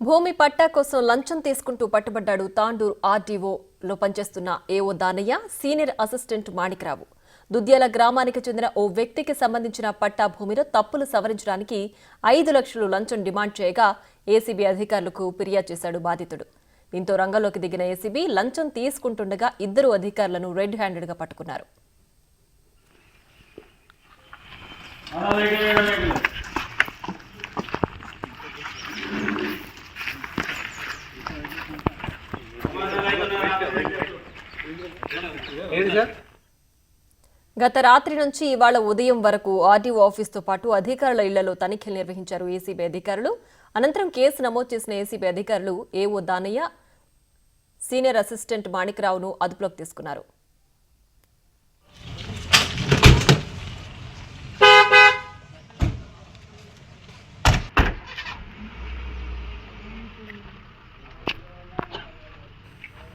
భూమి పట్టా కోసం లంచం తీసుకుంటూ పట్టుబడ్డాడు తాండూరు ఆర్డీఓలో పనిచేస్తున్న AO Danayya, senior assistant Manikrao. Dudyala గ్రామానికి చెందిన ఓ వ్యక్తికి సంబంధించిన పట్టా భూమిలో తప్పులు సవరించడానికి 5 లక్షలు లంచం డిమాండ్ చేయగా ఏసీబీ అధికారులకు ఫిర్యాదు చేశాడు బాధితుడు. దీంతో రంగంలోకి దిగిన ఏసీబీ లంచం తీసుకుంటుండగా 2 అధికారులను రెడ్ హ్యాండెడ్గా పట్టుకున్నారు. గత రాత్రి నుంచి ఇవాళ ఉదయం వరకు ఆర్డీఓ ఆఫీస్తో పాటు అధికారుల ఇళ్లలో తనిఖీలు నిర్వహించారు ఏసీబీ అధికారులు. అనంతరం కేసు నమోదు చేసిన ఏసీబీ అధికారులు ఏఓ దానయ్య, సీనియర్ అసిస్టెంట్ మాణిక్రావును అదుపులోకి తీసుకున్నారు.